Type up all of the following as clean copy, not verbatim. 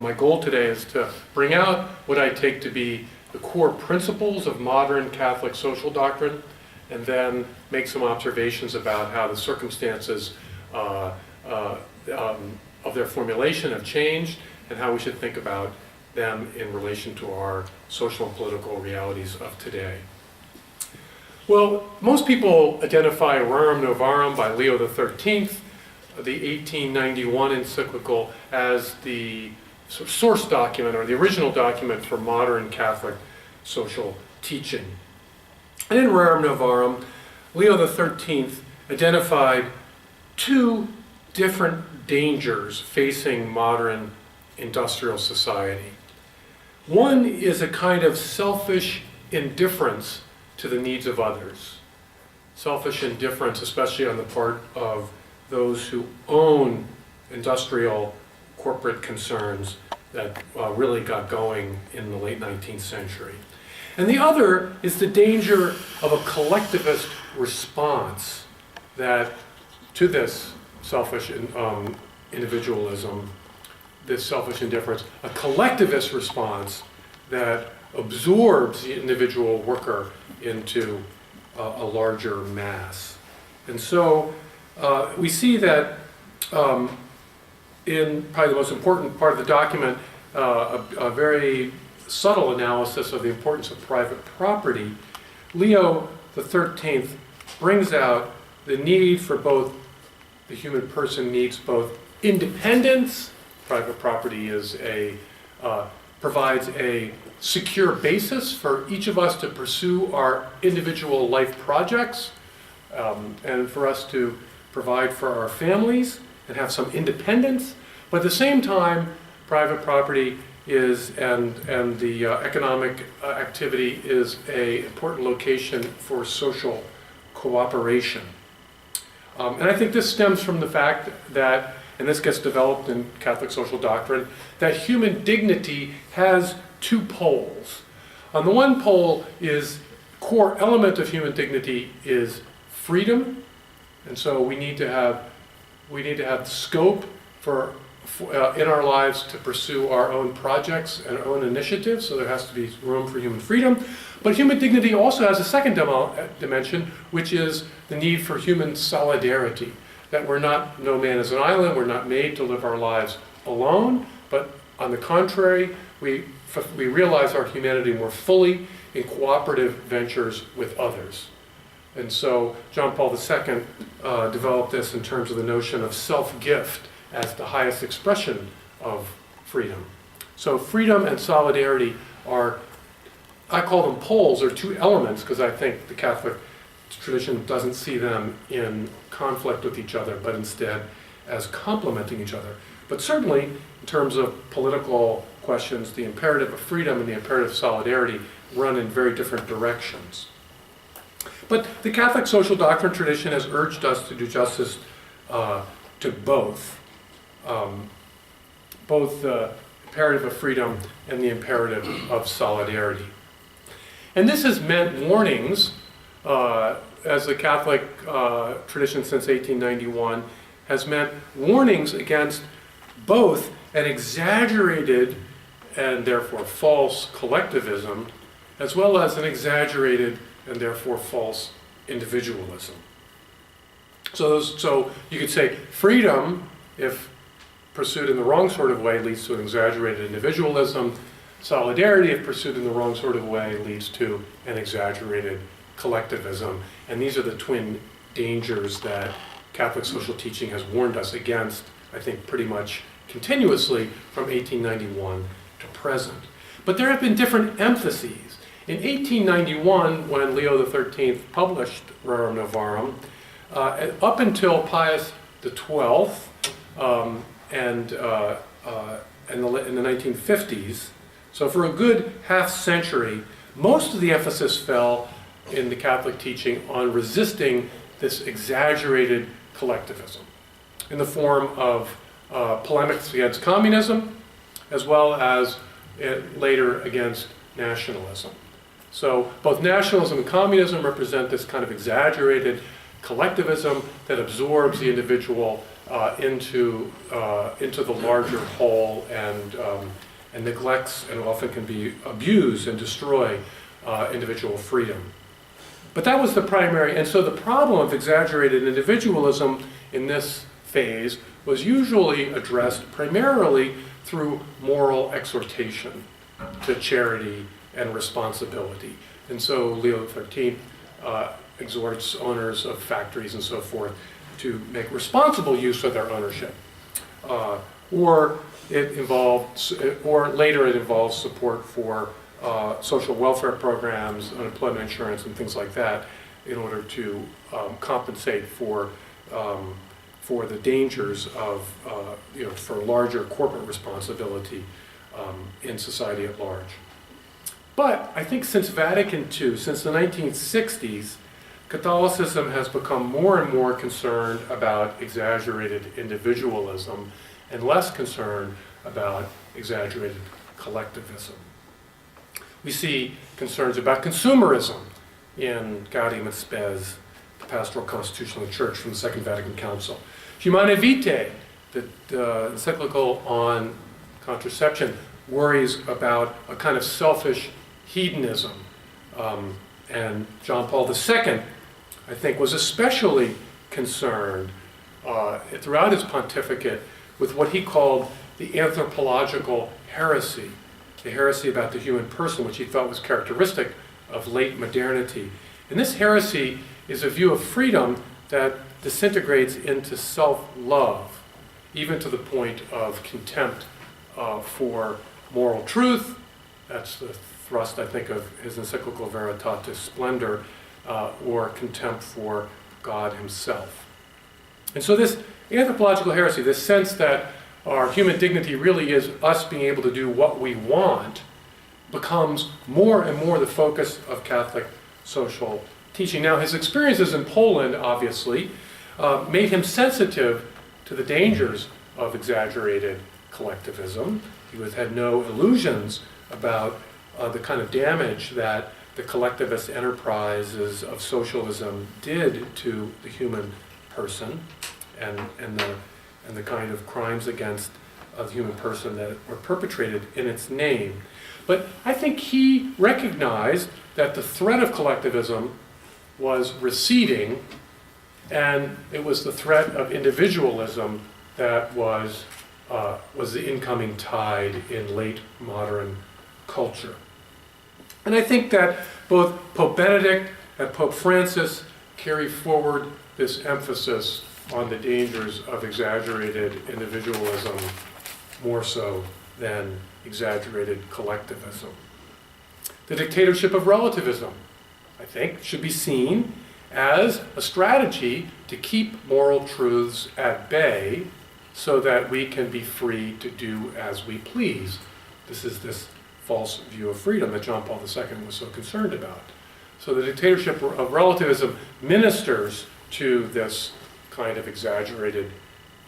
My goal today is to bring out what I take to be the core principles of modern Catholic social doctrine, and then make some observations about how the circumstances of their formulation have changed, and how we should think about them in relation to our social and political realities of today. Well, most people identify Rerum Novarum by Leo XIII, the 1891 encyclical, as the source document or the original document for modern Catholic social teaching. And in Rerum Novarum, Leo XIII identified two different dangers facing modern industrial society. One is a kind of selfish indifference to the needs of others. Selfish indifference, especially on the part of those who own industrial corporate concerns that really got going in the late 19th century. And the other is the danger of a collectivist response that to this selfish individualism, this selfish indifference, a collectivist response that absorbs the individual worker into a larger mass. And so we see that in probably the most important part of the document, a very subtle analysis of the importance of private property. Leo XIII brings out the need for both, the human person needs both independence. Private property is provides a secure basis for each of us to pursue our individual life projects, and for us to provide for our families and have some independence. But at the same time, private property is, and the economic activity is an important location for social cooperation. And I think this stems from the fact that, and this gets developed in Catholic social doctrine, that human dignity has two poles. On the one pole is, core element of human dignity is freedom, and so we need to have scope for in our lives to pursue our own projects and our own initiatives, so there has to be room for human freedom. But human dignity also has a second dimension, which is the need for human solidarity. That no man is an island, we're not made to live our lives alone, but on the contrary, we realize our humanity more fully in cooperative ventures with others. And so John Paul II developed this in terms of the notion of self-gift as the highest expression of freedom. So freedom and solidarity are, I call them poles, or two elements, because I think the Catholic tradition doesn't see them in conflict with each other, but instead as complementing each other. But certainly, in terms of political questions, the imperative of freedom and the imperative of solidarity run in very different directions. But the Catholic social doctrine tradition has urged us to do justice to both the imperative of freedom and the imperative of solidarity. And this has meant warnings, as the Catholic tradition since 1891 has meant warnings against both an exaggerated and therefore false collectivism, as well as an exaggerated and therefore false individualism. So you could say freedom, if pursued in the wrong sort of way, leads to an exaggerated individualism. Solidarity, if pursued in the wrong sort of way, leads to an exaggerated collectivism. And these are the twin dangers that Catholic social teaching has warned us against, I think, pretty much continuously from 1891 to present. But there have been different emphases. In 1891, when Leo XIII published Rerum Novarum, up until Pius XII, in the 1950s, so for a good half century, most of the emphasis fell in the Catholic teaching on resisting this exaggerated collectivism in the form of polemics against communism, as well as later against nationalism. So both nationalism and communism represent this kind of exaggerated collectivism that absorbs the individual into the larger whole and neglects and often can be abused and destroy individual freedom. But that was the primary, and so the problem of exaggerated individualism in this phase was usually addressed primarily through moral exhortation to charity and responsibility. And so Leo XIII exhorts owners of factories and so forth to make responsible use of their ownership. Or later it involves support for social welfare programs, unemployment insurance, and things like that, in order to compensate for the dangers of, for larger corporate responsibility in society at large. But I think since Vatican II, since the 1960s, Catholicism has become more and more concerned about exaggerated individualism and less concerned about exaggerated collectivism. We see concerns about consumerism in Gaudium et Spes, the Pastoral Constitution of the Church from the Second Vatican Council. Humanae Vitae, the encyclical on contraception, worries about a kind of selfish hedonism. And John Paul II, I think, was especially concerned throughout his pontificate with what he called the anthropological heresy, the heresy about the human person, which he felt was characteristic of late modernity. And this heresy is a view of freedom that disintegrates into self-love, even to the point of contempt for moral truth. That's the thrust, I think, of his encyclical Veritatis Splendor, or contempt for God himself. And so this anthropological heresy, this sense that our human dignity really is us being able to do what we want, becomes more and more the focus of Catholic social teaching. Now, his experiences in Poland, obviously, made him sensitive to the dangers of exaggerated collectivism. He had no illusions about the kind of damage that the collectivist enterprises of socialism did to the human person and the kind of crimes against the human person that were perpetrated in its name. But I think he recognized that the threat of collectivism was receding, and it was the threat of individualism that was the incoming tide in late modern culture. And I think that both Pope Benedict and Pope Francis carry forward this emphasis on the dangers of exaggerated individualism more so than exaggerated collectivism. The dictatorship of relativism, I think, should be seen as a strategy to keep moral truths at bay so that we can be free to do as we please. This is this false view of freedom that John Paul II was so concerned about. So the dictatorship of relativism ministers to this kind of exaggerated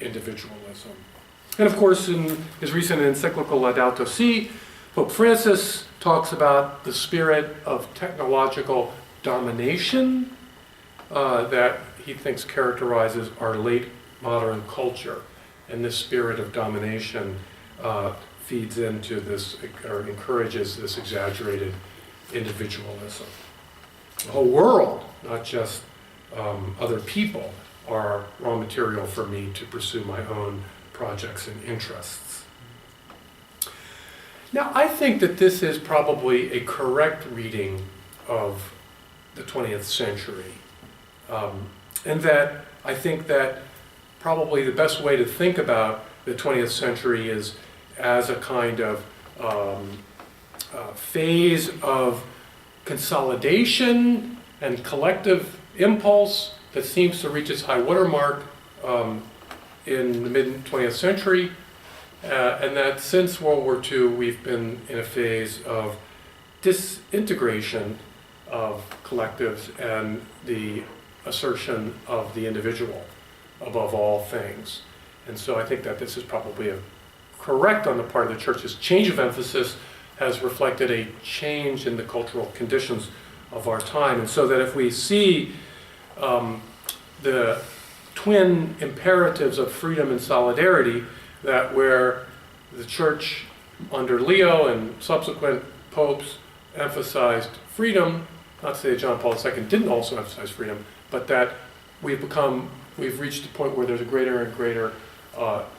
individualism. And of course, in his recent encyclical Laudato Si', Pope Francis talks about the spirit of technological domination that he thinks characterizes our late modern culture. And this spirit of domination feeds into this, or encourages this exaggerated individualism. The whole world, not just other people, are raw material for me to pursue my own projects and interests. Now, I think that this is probably a correct reading of the 20th century. And that I think that probably the best way to think about the 20th century is as a kind of phase of consolidation and collective impulse that seems to reach its high watermark in the mid-20th century, and that since World War II we've been in a phase of disintegration of collectives and the assertion of the individual above all things. And so I think that this is probably correct on the part of the Church's change of emphasis has reflected a change in the cultural conditions of our time. And so that if we see the twin imperatives of freedom and solidarity, that where the church under Leo and subsequent popes emphasized freedom, not to say that John Paul II didn't also emphasize freedom, but that we've reached a point where there's a greater and greater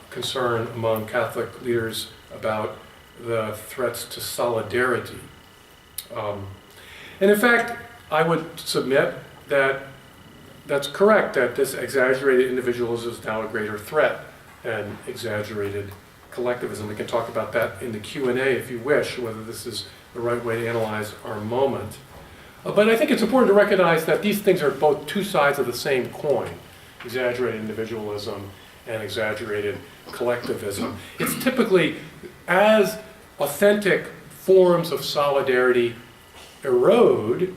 concern among Catholic leaders about the threats to solidarity. And in fact, I would submit that that's correct, that this exaggerated individualism is now a greater threat than exaggerated collectivism. We can talk about that in the Q&A if you wish, whether this is the right way to analyze our moment. But I think it's important to recognize that these things are both two sides of the same coin, exaggerated individualism and exaggerated collectivism. It's typically, as authentic forms of solidarity erode,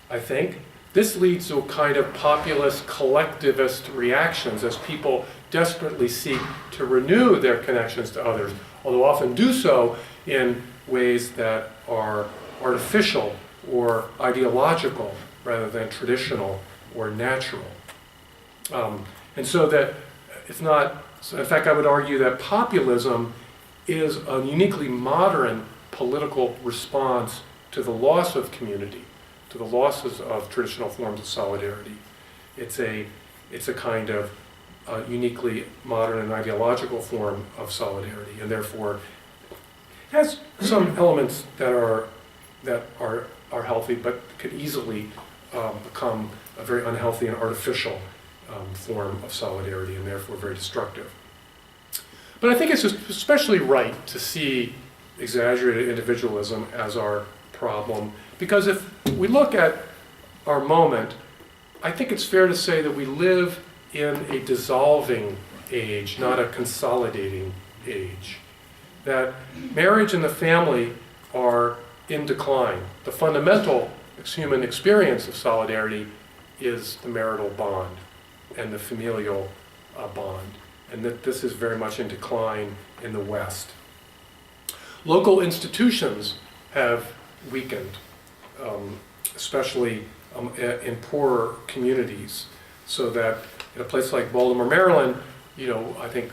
I think, this leads to a kind of populist collectivist reactions as people desperately seek to renew their connections to others, although often do so in ways that are artificial or ideological rather than traditional or natural. And so that it's not, so in fact I would argue that populism is a uniquely modern political response to the loss of community, to the losses of traditional forms of solidarity. It's a kind of uniquely modern and ideological form of solidarity, and therefore has some elements that are healthy, but could easily become a very unhealthy and artificial form of solidarity, and therefore very destructive. But I think it's especially right to see exaggerated individualism as our problem, because if we look at our moment, I think it's fair to say that we live in a dissolving age, not a consolidating age. That marriage and the family are in decline. The fundamental human experience of solidarity is the marital bond and the familial bond, and that this is very much in decline in the West. Local institutions have weakened, especially in poorer communities, so that in a place like Baltimore, Maryland, I think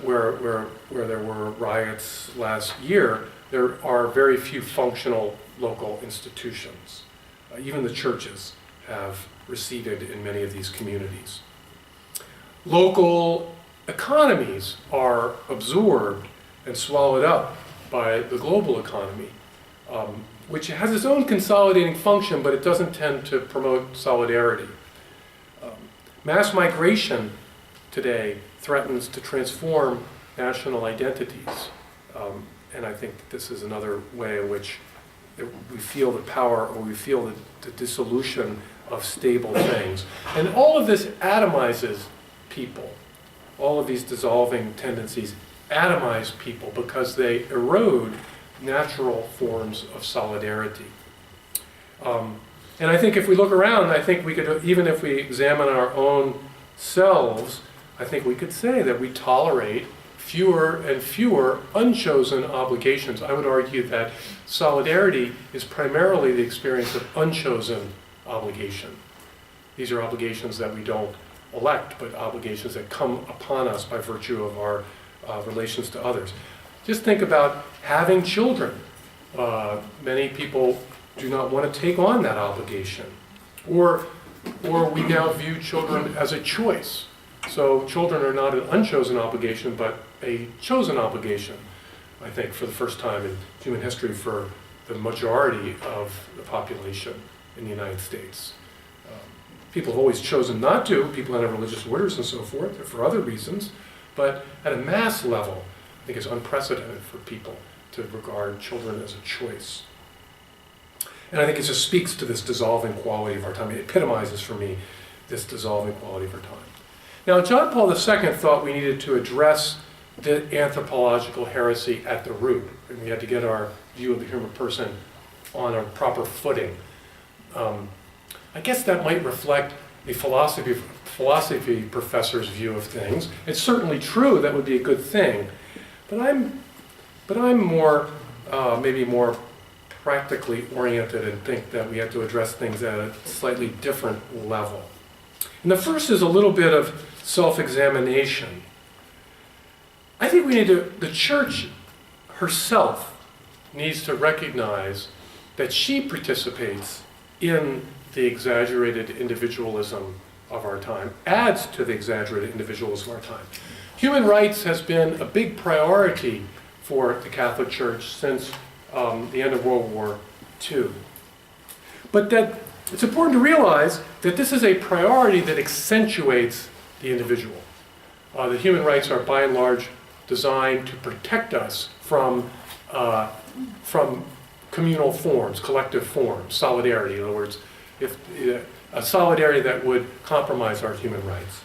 where there were riots last year, there are very few functional local institutions. Even the churches have receded in many of these communities. Local economies are absorbed and swallowed up by the global economy, which has its own consolidating function, but it doesn't tend to promote solidarity. Mass migration today threatens to transform national identities. And I think that this is another way in which we feel the power, or we feel the dissolution of stable things. And all of this atomizes people. All of these dissolving tendencies atomize people because they erode natural forms of solidarity. And I think if we look around, I think we could, even if we examine our own selves, I think we could say that we tolerate fewer and fewer unchosen obligations. I would argue that solidarity is primarily the experience of unchosen obligation. These are obligations that we don't elect, but obligations that come upon us by virtue of our relations to others. Just think about having children. Many people do not want to take on that obligation. Or we now view children as a choice. So children are not an unchosen obligation, but a chosen obligation, I think, for the first time in human history for the majority of the population in the United States. People have always chosen not to, people that have religious orders and so forth, or for other reasons, but at a mass level, I think it's unprecedented for people to regard children as a choice. And I think it just speaks to this dissolving quality of our time. It epitomizes for me this dissolving quality of our time. Now, John Paul II thought we needed to address the anthropological heresy at the root, and we had to get our view of the human person on a proper footing. I guess that might reflect a philosophy professor's view of things. It's certainly true, that would be a good thing, but I'm more, maybe more practically oriented and think that we have to address things at a slightly different level. And the first is a little bit of self-examination. I think the church herself needs to recognize that she participates in the exaggerated individualism of our time, adds to the exaggerated individualism of our time. Human rights has been a big priority for the Catholic Church since the end of World War II. But that it's important to realize that this is a priority that accentuates the individual. The human rights are by and large designed to protect us from communal forms, collective forms, solidarity. In other words, if a solidarity that would compromise our human rights.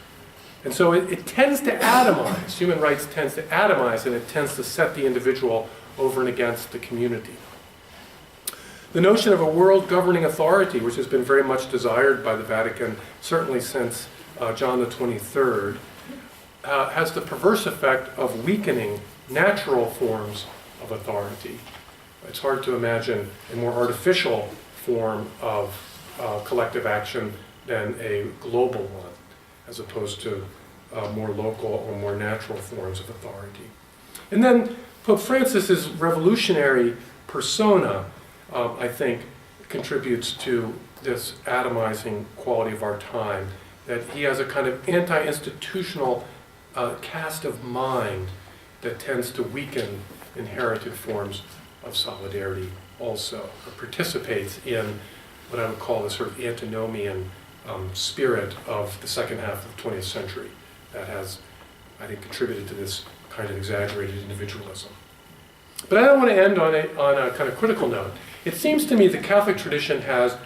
And so it tends to atomize. Human rights tends to atomize, and it tends to set the individual over and against the community. The notion of a world governing authority, which has been very much desired by the Vatican, certainly since John the 23rd, has the perverse effect of weakening natural forms of authority. It's hard to imagine a more artificial form of collective action than a global one, as opposed to more local or more natural forms of authority. And then Pope Francis's revolutionary persona, I think, contributes to this atomizing quality of our time, that he has a kind of anti-institutional cast of mind that tends to weaken inherited forms of solidarity also, or participates in what I would call the sort of antinomian spirit of the second half of the 20th century that has, I think, contributed to this kind of exaggerated individualism. But I don't want to end on a kind of critical note. It seems to me the Catholic tradition has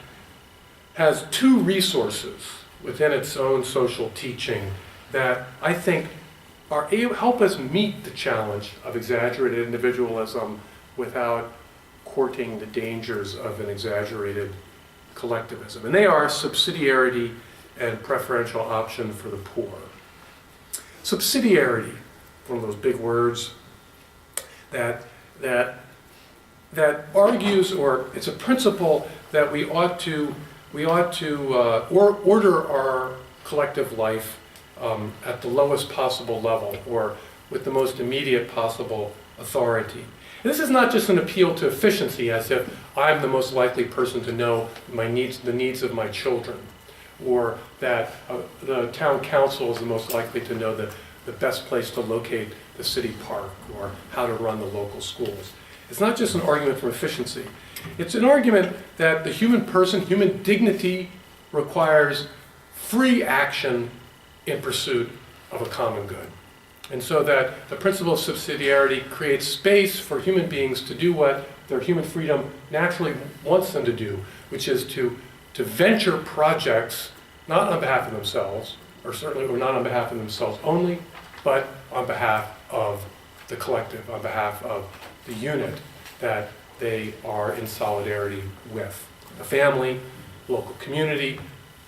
two resources within its own social teaching that I think help us meet the challenge of exaggerated individualism without courting the dangers of an exaggerated collectivism. And they are subsidiarity and preferential option for the poor. Subsidiarity, one of those big words that argues, or it's a principle that we ought to order our collective life at the lowest possible level, or with the most immediate possible authority. And this is not just an appeal to efficiency, as if I'm the most likely person to know the needs of my children, or that the town council is the most likely to know the best place to locate the city park, or how to run the local schools. It's not just an argument for efficiency. It's an argument that the human person, human dignity, requires free action in pursuit of a common good. And so that the principle of subsidiarity creates space for human beings to do what their human freedom naturally wants them to do, which is to venture projects, not on behalf of themselves, or not on behalf of themselves only, but on behalf of the collective, on behalf of the unit that they are in solidarity with. The family, local community,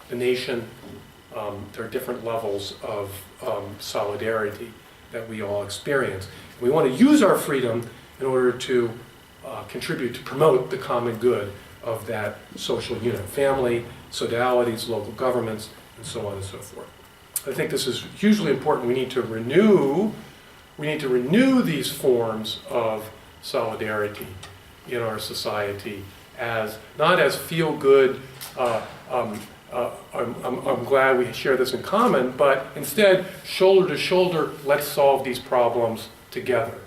the nation. There are different levels of solidarity that we all experience. We want to use our freedom in order to contribute to promote the common good of that social unit. Family, sodalities, local governments, and so on and so forth. I think this is hugely important. We need to renew these forms of solidarity in our society as not as feel-good, I'm glad we share this in common, but instead, shoulder to shoulder, let's solve these problems together.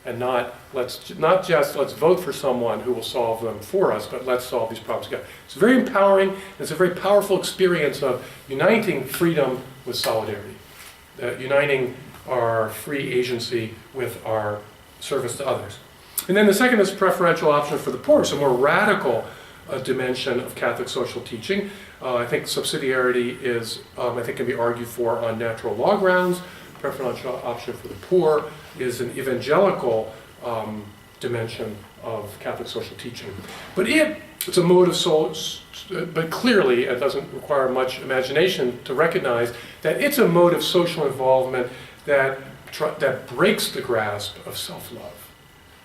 And not just let's vote for someone who will solve them for us, but let's solve these problems together. It's very empowering. It's a very powerful experience of uniting freedom with solidarity, uniting our free agency with our service to others. And then the second is preferential option for the poor. It's a more radical dimension of Catholic social teaching. I think subsidiarity is, can be argued for on natural law grounds. Preferential option for the poor is an evangelical dimension of Catholic social teaching. But it's a mode of soul, but clearly it doesn't require much imagination to recognize that it's a mode of social involvement that breaks the grasp of self-love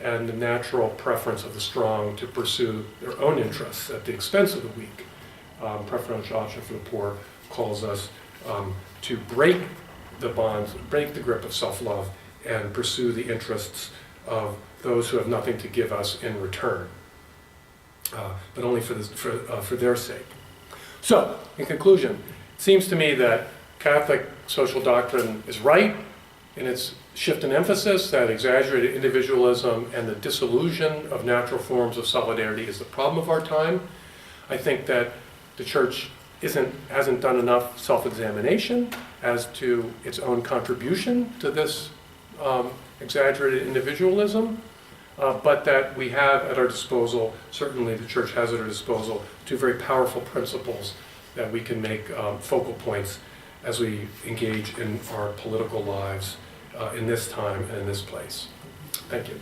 and the natural preference of the strong to pursue their own interests at the expense of the weak. Preferential option for the poor calls us to break the bonds, break the grip of self-love, and pursue the interests of those who have nothing to give us in return, but only for their sake. So, in conclusion, it seems to me that Catholic social doctrine is right in its shift in emphasis, that exaggerated individualism and the disillusion of natural forms of solidarity is the problem of our time. I think that the Church hasn't done enough self-examination as to its own contribution to this exaggerated individualism, but that we have at our disposal, certainly the Church has at her disposal, two very powerful principles that we can make focal points as we engage in our political lives in this time and in this place. Thank you.